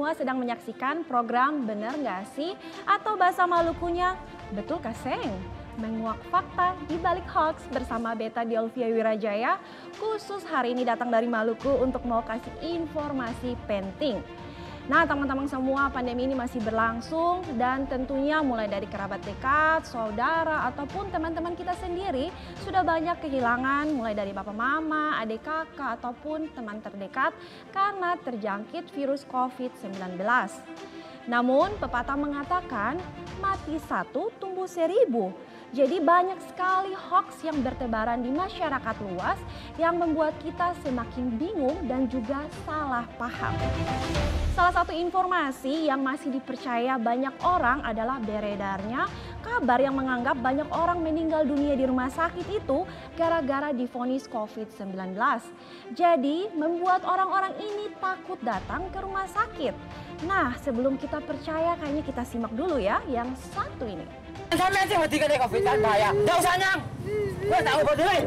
semua sedang menyaksikan program Bener Nggak Sih? Atau bahasa Malukunya, Betul Kaseng? Menguak fakta di balik hoax bersama Beta Diolvia Wirajaya. Khusus hari ini datang dari Maluku untuk mau kasih informasi penting. Nah teman-teman semua, pandemi ini masih berlangsung dan tentunya mulai dari kerabat dekat, saudara ataupun teman-teman kita sendiri sudah banyak kehilangan mulai dari bapak mama, adik kakak ataupun teman terdekat karena terjangkit virus COVID-19. Namun pepatah mengatakan mati satu tumbuh seribu. Jadi banyak sekali hoax yang bertebaran di masyarakat luas yang membuat kita semakin bingung dan juga salah paham. Salah satu informasi yang masih dipercaya banyak orang adalah beredarnya kabar yang menganggap banyak orang meninggal dunia di rumah sakit itu gara-gara divonis COVID-19. Jadi membuat orang-orang ini takut datang ke rumah sakit. Nah sebelum kita percaya kayaknya kita simak dulu ya yang satu ini. Sampai sih mati kena COVID kan bahaya. Enggak usah nyang. Gua tahu kok dulu.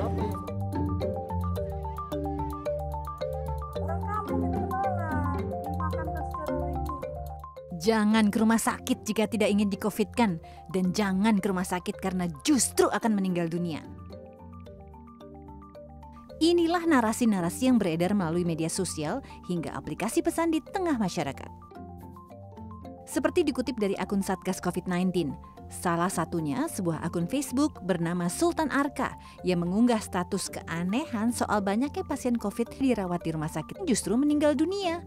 Jangan ke rumah sakit jika tidak ingin di-COVID-kan. Dan jangan ke rumah sakit karena justru akan meninggal dunia. Inilah narasi-narasi yang beredar melalui media sosial hingga aplikasi pesan di tengah masyarakat. Seperti dikutip dari akun Satgas COVID-19, salah satunya sebuah akun Facebook bernama Sultan Arka yang mengunggah status keanehan soal banyaknya pasien COVID dirawat di rumah sakit justru meninggal dunia.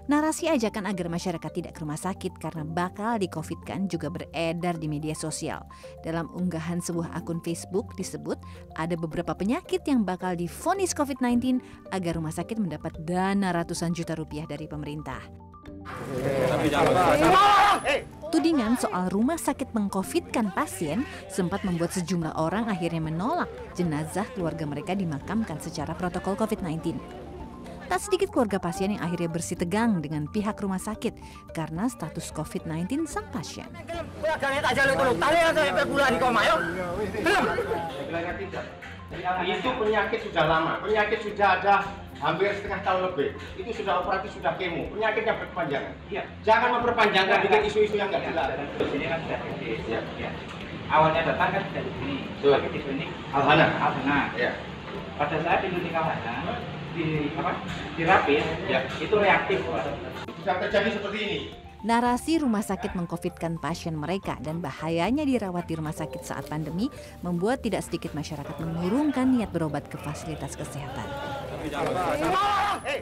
Narasi ajakan agar masyarakat tidak ke rumah sakit karena bakal di-COVID-kan juga beredar di media sosial. Dalam unggahan sebuah akun Facebook disebut ada beberapa penyakit yang bakal divonis COVID-19 agar rumah sakit mendapat dana ratusan juta rupiah dari pemerintah. Tudingan soal rumah sakit meng-COVID-kan pasien sempat membuat sejumlah orang akhirnya menolak jenazah keluarga mereka dimakamkan secara protokol COVID-19. Tak sedikit keluarga pasien yang akhirnya bersih tegang dengan pihak rumah sakit karena status COVID-19 sang pasien. Itu penyakit sudah lama, penyakit sudah ada hampir setengah tahun lebih. Itu sudah operatif, sudah kemo, penyakitnya berkepanjangan. Iya. Jangan memperpanjangkan bikin isu-isu yang nggak jelas. Ini kan sudah kritis. Ya. Awalnya datang kan sudah di sini, tapi di klinik Al-Hana. Ya. Pada saat di klinik Al-Hana, di rapid, ya, itu reaktif. Bisa terjadi seperti ini. Narasi rumah sakit meng-COVID-kan pasien mereka dan bahayanya dirawat di rumah sakit saat pandemi membuat tidak sedikit masyarakat mengurungkan niat berobat ke fasilitas kesehatan.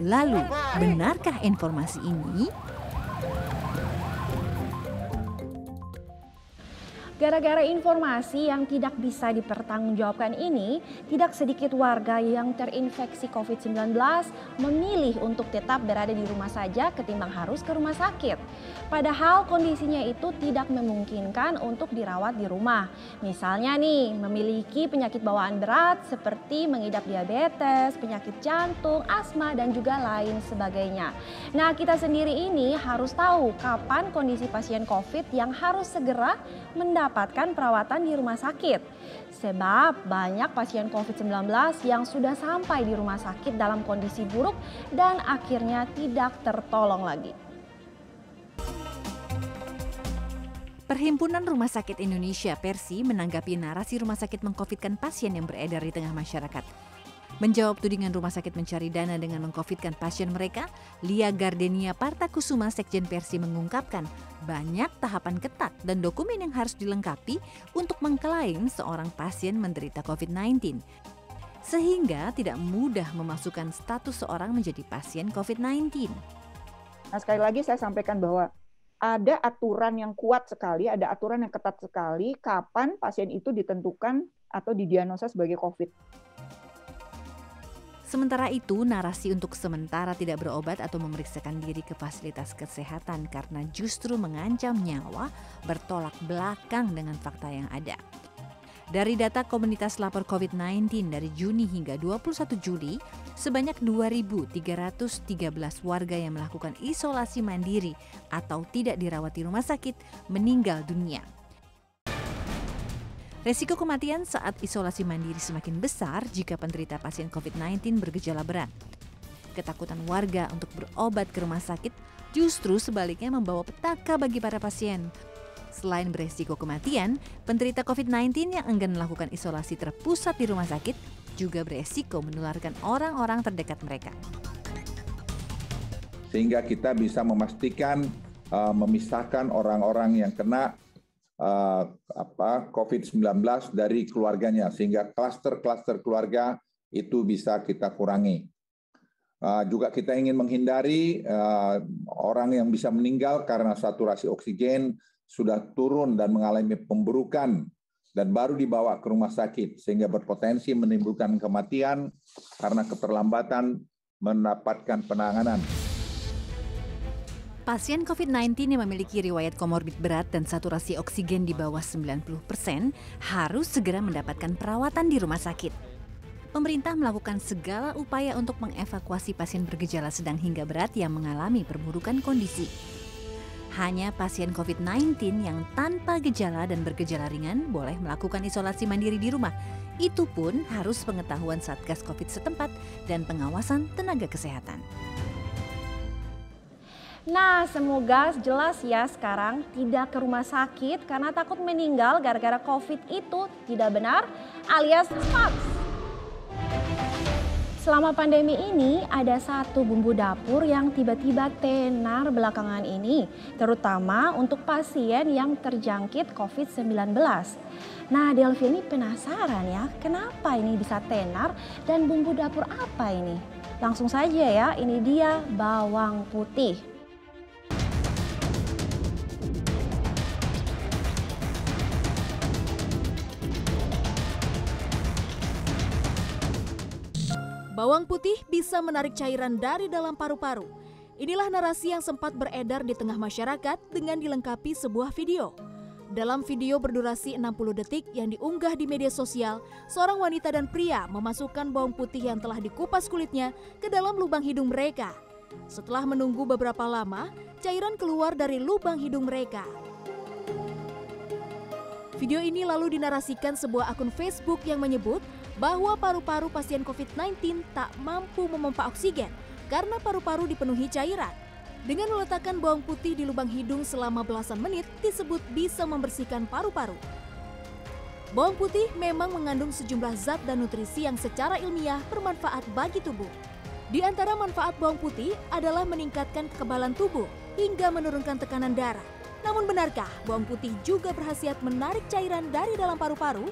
Lalu, benarkah informasi ini? Gara-gara informasi yang tidak bisa dipertanggungjawabkan ini, tidak sedikit warga yang terinfeksi COVID-19 memilih untuk tetap berada di rumah saja ketimbang harus ke rumah sakit. Padahal kondisinya itu tidak memungkinkan untuk dirawat di rumah. Misalnya nih, memiliki penyakit bawaan berat seperti mengidap diabetes, penyakit jantung, asma, dan juga lain sebagainya. Nah, kita sendiri ini harus tahu kapan kondisi pasien COVID yang harus segera mendapatkan perawatan di rumah sakit. Sebab banyak pasien COVID-19 yang sudah sampai di rumah sakit dalam kondisi buruk dan akhirnya tidak tertolong lagi. Perhimpunan Rumah Sakit Indonesia Persi menanggapi narasi rumah sakit meng-COVID-kan pasien yang beredar di tengah masyarakat. Menjawab tudingan rumah sakit mencari dana dengan meng-COVID-kan pasien mereka, Lia Gardenia Partakusuma Sekjen Persi mengungkapkan banyak tahapan ketat dan dokumen yang harus dilengkapi untuk mengklaim seorang pasien menderita COVID-19. Sehingga tidak mudah memasukkan status seorang menjadi pasien COVID-19. Nah, sekali lagi saya sampaikan bahwa ada aturan yang kuat sekali, ada aturan yang ketat sekali kapan pasien itu ditentukan atau didiagnosa sebagai COVID. Sementara itu, narasi untuk sementara tidak berobat atau memeriksakan diri ke fasilitas kesehatan karena justru mengancam nyawa bertolak belakang dengan fakta yang ada. Dari data komunitas lapor COVID-19 dari Juni hingga 21 Juli, sebanyak 2.313 warga yang melakukan isolasi mandiri atau tidak dirawat di rumah sakit meninggal dunia. Resiko kematian saat isolasi mandiri semakin besar jika penderita pasien COVID-19 bergejala berat. Ketakutan warga untuk berobat ke rumah sakit justru sebaliknya membawa petaka bagi para pasien. Selain beresiko kematian, penderita COVID-19 yang enggan melakukan isolasi terpusat di rumah sakit juga beresiko menularkan orang-orang terdekat mereka. Sehingga kita bisa memastikan memisahkan orang-orang yang kena COVID-19 dari keluarganya, sehingga klaster-klaster keluarga itu bisa kita kurangi. Juga kita ingin menghindari orang yang bisa meninggal karena saturasi oksigen sudah turun dan mengalami pemburukan dan baru dibawa ke rumah sakit, sehingga berpotensi menimbulkan kematian karena keterlambatan mendapatkan penanganan. Pasien COVID-19 yang memiliki riwayat komorbid berat dan saturasi oksigen di bawah 90% harus segera mendapatkan perawatan di rumah sakit. Pemerintah melakukan segala upaya untuk mengevakuasi pasien bergejala sedang hingga berat yang mengalami perburukan kondisi. Hanya pasien COVID-19 yang tanpa gejala dan bergejala ringan boleh melakukan isolasi mandiri di rumah. Itu pun harus pengetahuan Satgas COVID setempat dan pengawasan tenaga kesehatan. Nah, semoga jelas ya sekarang tidak ke rumah sakit karena takut meninggal gara-gara COVID itu tidak benar alias hoax. Selama pandemi ini ada satu bumbu dapur yang tiba-tiba tenar belakangan ini, terutama untuk pasien yang terjangkit COVID-19. Nah, Delvi ini penasaran ya, kenapa ini bisa tenar dan bumbu dapur apa ini? Langsung saja ya, ini dia bawang putih. Bawang putih bisa menarik cairan dari dalam paru-paru. Inilah narasi yang sempat beredar di tengah masyarakat dengan dilengkapi sebuah video. Dalam video berdurasi 60 detik yang diunggah di media sosial, seorang wanita dan pria memasukkan bawang putih yang telah dikupas kulitnya ke dalam lubang hidung mereka. Setelah menunggu beberapa lama, cairan keluar dari lubang hidung mereka. Video ini lalu dinarasikan sebuah akun Facebook yang menyebut bahwa paru-paru pasien COVID-19 tak mampu memompa oksigen karena paru-paru dipenuhi cairan. Dengan meletakkan bawang putih di lubang hidung selama belasan menit disebut bisa membersihkan paru-paru. Bawang putih memang mengandung sejumlah zat dan nutrisi yang secara ilmiah bermanfaat bagi tubuh. Di antara manfaat bawang putih adalah meningkatkan kekebalan tubuh hingga menurunkan tekanan darah. Namun benarkah bawang putih juga berkhasiat menarik cairan dari dalam paru-paru?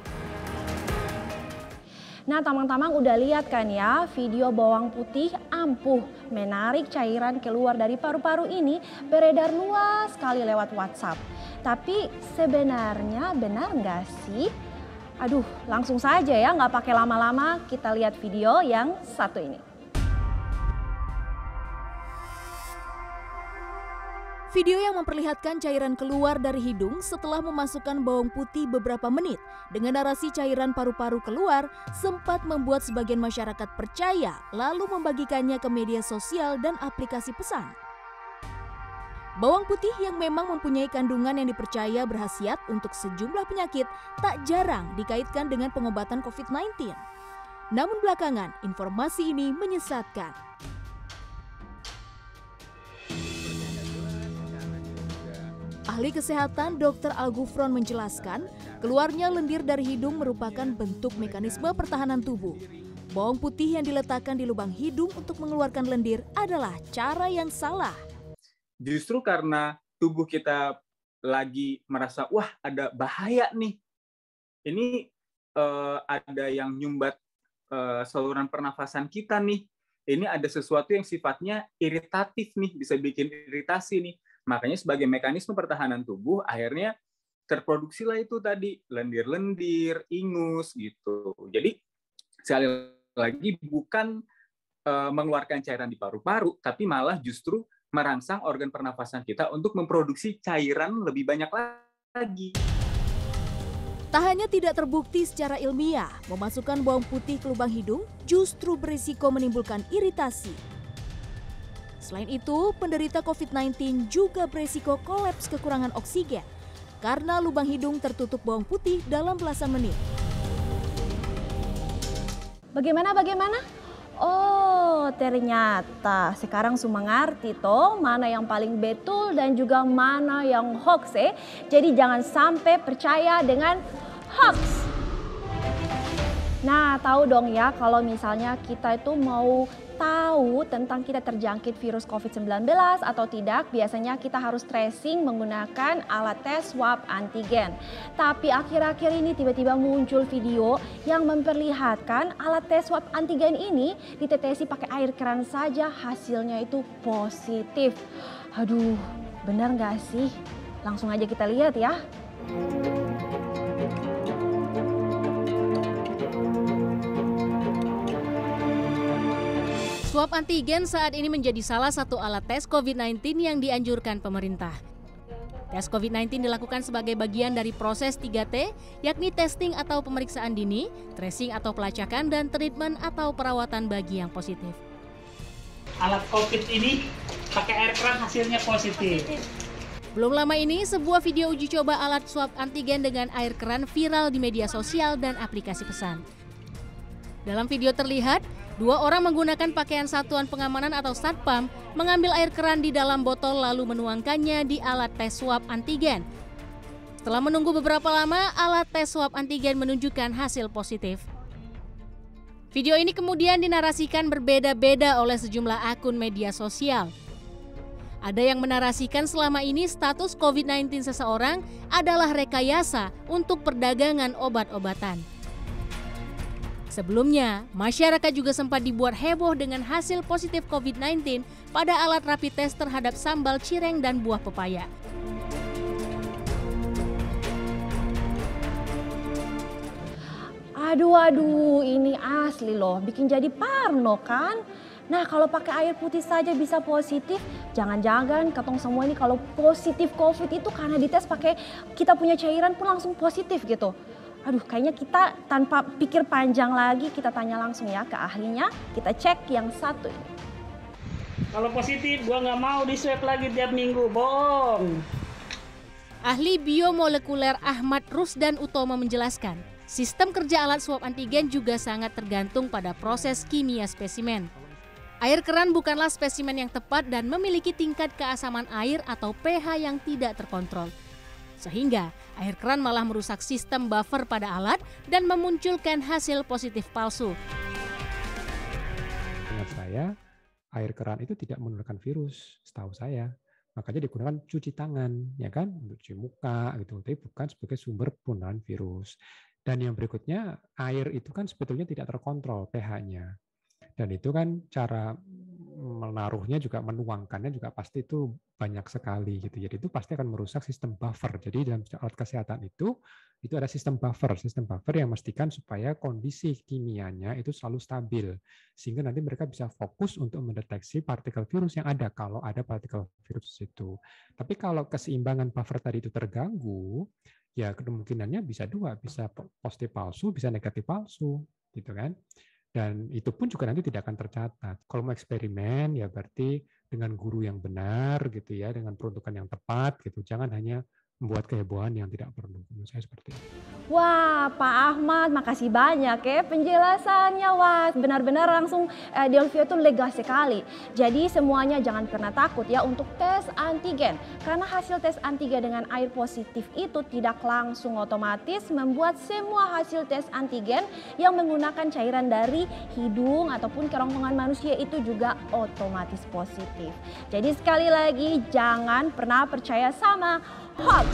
Nah, tamang-tamang udah lihat kan ya video bawang putih ampuh menarik cairan keluar dari paru-paru ini beredar luas sekali lewat WhatsApp. Tapi sebenarnya benar nggak sih? Aduh, langsung saja ya nggak pakai lama-lama kita lihat video yang satu ini. Video yang memperlihatkan cairan keluar dari hidung setelah memasukkan bawang putih beberapa menit dengan narasi cairan paru-paru keluar sempat membuat sebagian masyarakat percaya lalu membagikannya ke media sosial dan aplikasi pesan. Bawang putih yang memang mempunyai kandungan yang dipercaya berkhasiat untuk sejumlah penyakit tak jarang dikaitkan dengan pengobatan COVID-19. Namun belakangan informasi ini menyesatkan. Ahli kesehatan Dr. Al-Ghufron menjelaskan, keluarnya lendir dari hidung merupakan bentuk mekanisme pertahanan tubuh. Bawang putih yang diletakkan di lubang hidung untuk mengeluarkan lendir adalah cara yang salah. Justru karena tubuh kita lagi merasa, wah ada bahaya nih. Ini ada yang nyumbat saluran pernafasan kita nih. Ini ada sesuatu yang sifatnya iritatif nih, bisa bikin iritasi nih. Makanya sebagai mekanisme pertahanan tubuh akhirnya terproduksilah itu tadi lendir-lendir, ingus gitu. Jadi sekali lagi bukan mengeluarkan cairan di paru-paru, tapi malah justru merangsang organ pernafasan kita untuk memproduksi cairan lebih banyak lagi. Tak hanya tidak terbukti secara ilmiah, memasukkan bawang putih ke lubang hidung justru berisiko menimbulkan iritasi. Selain itu, penderita COVID-19 juga berisiko kolaps kekurangan oksigen karena lubang hidung tertutup bawang putih dalam belasan menit. Bagaimana? Oh, ternyata sekarang Su mengerti toh mana yang paling betul dan juga mana yang hoax Jadi jangan sampai percaya dengan hoax. Nah, tahu dong ya kalau misalnya kita itu mau tahu tentang kita terjangkit virus COVID-19 atau tidak, biasanya kita harus tracing menggunakan alat tes swab antigen. Tapi akhir-akhir ini tiba-tiba muncul video yang memperlihatkan alat tes swab antigen ini ditetesi pakai air keran saja, hasilnya itu positif. Aduh, benar nggak sih? Langsung aja kita lihat ya. Swab antigen saat ini menjadi salah satu alat tes COVID-19 yang dianjurkan pemerintah. Tes COVID-19 dilakukan sebagai bagian dari proses 3T, yakni testing atau pemeriksaan dini, tracing atau pelacakan, dan treatment atau perawatan bagi yang positif. Alat COVID ini pakai air keran hasilnya positif. Belum lama ini, sebuah video uji coba alat swab antigen dengan air keran viral di media sosial dan aplikasi pesan. Dalam video terlihat, 2 orang menggunakan pakaian satuan pengamanan atau satpam mengambil air keran di dalam botol lalu menuangkannya di alat tes swab antigen. Setelah menunggu beberapa lama, alat tes swab antigen menunjukkan hasil positif. Video ini kemudian dinarasikan berbeda-beda oleh sejumlah akun media sosial. Ada yang menarasikan selama ini status COVID-19 seseorang adalah rekayasa untuk perdagangan obat-obatan. Sebelumnya, masyarakat juga sempat dibuat heboh dengan hasil positif COVID-19 pada alat rapid test terhadap sambal cireng dan buah pepaya. Aduh, ini asli loh, bikin jadi parno kan? Nah, kalau pakai air putih saja bisa positif, jangan-jangan katong semua ini kalau positif COVID itu karena dites pakai kita punya cairan pun langsung positif gitu. Aduh, kayaknya kita tanpa pikir panjang lagi, kita tanya langsung ya ke ahlinya. Kita cek yang satu ini. Kalau positif, gua nggak mau di swab lagi tiap minggu, bohong. Ahli biomolekuler Ahmad Rusdan Utomo menjelaskan, sistem kerja alat swab antigen juga sangat tergantung pada proses kimia spesimen. Air keran bukanlah spesimen yang tepat dan memiliki tingkat keasaman air atau pH yang tidak terkontrol. Sehingga air keran malah merusak sistem buffer pada alat dan memunculkan hasil positif palsu. Ingat saya, air keran itu tidak menurunkan virus, setahu saya. Makanya digunakan cuci tangan, ya kan, untuk cuci muka gitu, tapi bukan sebagai sumber penularan virus. Dan yang berikutnya, air itu kan sebetulnya tidak terkontrol pH-nya. Dan itu kan cara menaruhnya juga menuangkannya juga pasti itu banyak sekali gitu. Jadi itu pasti akan merusak sistem buffer. Jadi dalam alat kesehatan itu ada sistem buffer yang memastikan supaya kondisi kimianya itu selalu stabil sehingga nanti mereka bisa fokus untuk mendeteksi partikel virus yang ada kalau ada partikel virus itu. Tapi kalau keseimbangan buffer tadi itu terganggu, ya kemungkinannya bisa dua, bisa positif palsu, bisa negatif palsu, gitu kan. Dan itu pun juga nanti tidak akan tercatat. Kalau mau eksperimen, ya berarti dengan guru yang benar, gitu ya, dengan peruntukan yang tepat, gitu. Jangan hanya membuat kehebohan yang tidak perlu. Menurut saya seperti itu. Wah, Pak Ahmad, makasih banyak ya penjelasannya. Wah, benar-benar langsung Delvia itu lega sekali. Jadi semuanya jangan pernah takut ya untuk tes antigen. Karena hasil tes antigen dengan air positif itu tidak langsung otomatis membuat semua hasil tes antigen yang menggunakan cairan dari hidung ataupun kerongkongan manusia itu juga otomatis positif. Jadi sekali lagi jangan pernah percaya sama hoax.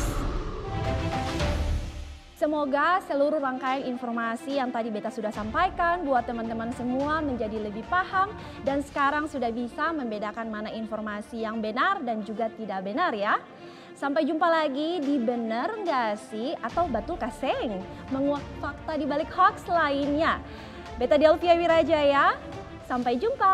Semoga seluruh rangkaian informasi yang tadi Beta sudah sampaikan buat teman-teman semua menjadi lebih paham dan sekarang sudah bisa membedakan mana informasi yang benar dan juga tidak benar ya. Sampai jumpa lagi di Bener Nggak Sih atau Betul Kaseng, menguak fakta di balik hoax lainnya. Beta Delvia Wirajaya, sampai jumpa.